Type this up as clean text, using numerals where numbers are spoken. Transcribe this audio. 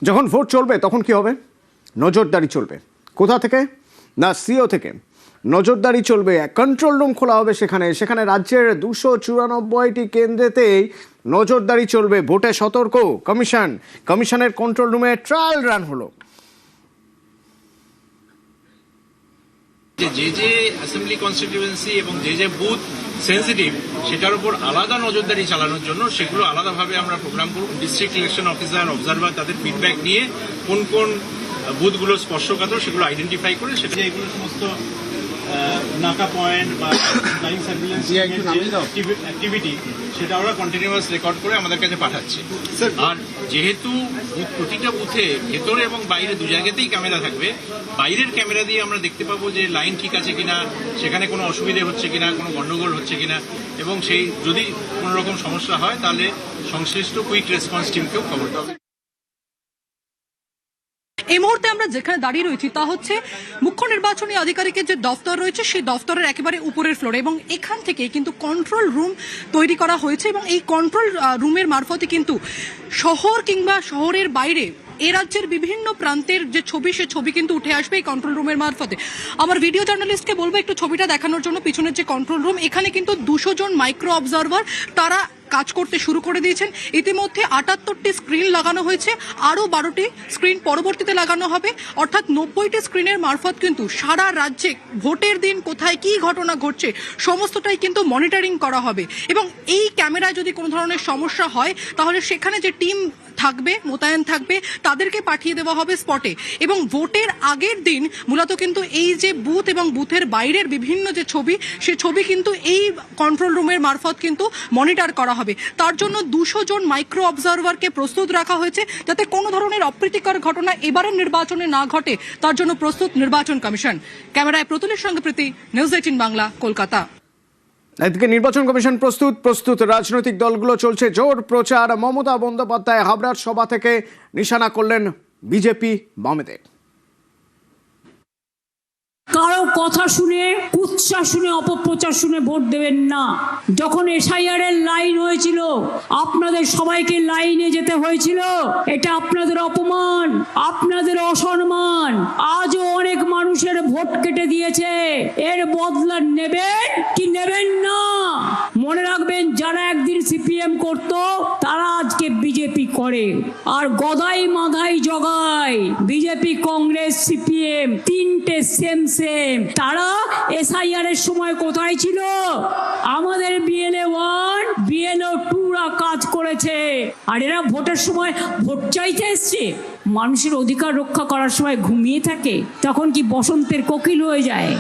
যখন ভোট চলবে তখন কি হবে? নজরদারি চলবে। কোথা থেকে? না সিও থেকে নজরদারি চলবে। কন্ট্রোল রুম খোলা হবে সেখানে রাজ্যের 294টি কেন্দ্রেতেই নজরদারি চলবে। ভোটে সতর্ক কমিশনের কন্ট্রোল রুমে ট্রায়াল রান হলো। যে যে অ্যাসেম্বলি কনস্টিটিউয়েন্সি এবং যে যে বুথ সেন্সিটিভ সেটার উপর আলাদা নজরদারি চালানোর জন্য সেগুলো আলাদাভাবে আমরা প্রোগ্রাম করব। ডিস্ট্রিক্ট ইলেকশন অফিসার, অবজারভার তাদের ফিডব্যাক নিয়ে কোন কোন বুথগুলো স্পর্শকাতর সেগুলো আইডেন্টিফাই করে সেটা এগুলো সমস্ত নাকা পয়েন্ট বা লাইন সার্ভিলেন্স অ্যাক্টিভিটি সেটা ওরা কন্টিনিউয়াস রেকর্ড করে আমাদের কাছে পাঠাচ্ছে। আর যেহেতু প্রতিটা বুথে ভেতরে এবং বাইরে দু জায়গাতেই ক্যামেরা থাকবে, বাইরের ক্যামেরা দিয়ে আমরা দেখতে পাবো যে লাইন ঠিক আছে কিনা, সেখানে কোনো অসুবিধে হচ্ছে কিনা, কোনো গন্ডগোল হচ্ছে কিনা, এবং সেই যদি কোনো রকম সমস্যা হয় তাহলে সংশ্লিষ্ট কুইক রেসপন্স টিমকেও খবর দেওয়া হবে। এই মুহূর্তে আমরা যেখানে দাঁড়িয়ে রয়েছি তা হচ্ছে মুখ্য নির্বাচনী আধিকারিকের যে দফতর রয়েছে সেই দফতরের একেবারে উপরের ফ্লোরে, এবং এখান থেকে কিন্তু কন্ট্রোল রুম তৈরি করা হয়েছে এবং এই কন্ট্রোল রুমের মারফতে কিন্তু শহর কিংবা শহরের বাইরে এ রাজ্যের বিভিন্ন প্রান্তের যে ছবি সে ছবি কিন্তু উঠে আসবে এই কন্ট্রোল রুমের মারফতে। আমার ভিডিও জার্নালিস্টকে বলবো একটু ছবিটা দেখানোর জন্য। পিছনের যে কন্ট্রোল রুম, এখানে কিন্তু 200 জন মাইক্রো অবজারভার তারা কাজ করতে শুরু করে দিয়েছেন। ইতিমধ্যে 78টি স্ক্রিন লাগানো হয়েছে, আরও 12টি স্ক্রিন পরবর্তীতে লাগানো হবে। অর্থাৎ 90টি স্ক্রিনের মারফত কিন্তু সারা রাজ্যে ভোটের দিন কোথায় কি ঘটনা ঘটছে সমস্তটাই কিন্তু মনিটরিং করা হবে। এবং এই ক্যামেরায় যদি কোনো ধরনের সমস্যা হয় তাহলে সেখানে যে টিম থাকবে, মোতায়েন থাকবে, তাদেরকে পাঠিয়ে দেওয়া হবে স্পটে। এবং ভোটের আগের দিন মূলত কিন্তু এই যে বুথ এবং বুথের বাইরের বিভিন্ন যে ছবি, সে ছবি কিন্তু এই কন্ট্রোল রুমের মারফত কিন্তু মনিটর করা হবে। তার জন্য 200 জন মাইক্রো অবজারভারকে প্রস্তুত রাখা হয়েছে যাতে কোনো ধরনের অপ্রীতিকর ঘটনা এবারের নির্বাচনে না ঘটে, তার জন্য প্রস্তুত নির্বাচন কমিশন। ক্যামেরায় প্রতুলের সঙ্গে প্রীতি, নিউজ 18 বাংলা, কলকাতা। এদিকে নির্বাচন কমিশন প্রস্তুত রাজনৈতিক দলগুলো চলছে জোর প্রচার। মমতা বন্দ্যোপাধ্যায় হাবড়ার সভা থেকে নিশানা করলেন বিজেপি বামেদের। কারো কথা শুনে, কুৎসা শুনে, অপপ্রচার শুনে ভোট দেবেন না। যখন এসআইআর এর লাইন হয়েছিল আপনাদের সবাইকে লাইনে যেতে হয়েছিল, এটা আপনাদের অপমান, আপনাদের অসম্মান। আজও অনেক মানুষের ভোট কেটে দিয়েছে, এর বদলা নেবেন কি নেবেন না? মনে রাখবেন, যারা একদিন সিপিএম করত তারা আজকে বিজেপি করে। আর গদাই মাধাই জগাই বিজেপি, কংগ্রেস, সিপিএম তিনটে সেম। তারা এসআইআর এর সময় কোথায় ছিল? আমাদের বিএলএ 1 বিএলএ 2 কাজ করেছে, আর এরা ভোটের সময় ভোট চাইতে এসছে। মানুষের অধিকার রক্ষা করার সময় ঘুমিয়ে থাকে, তখন কি বসন্তের কোকিল হয়ে যায়?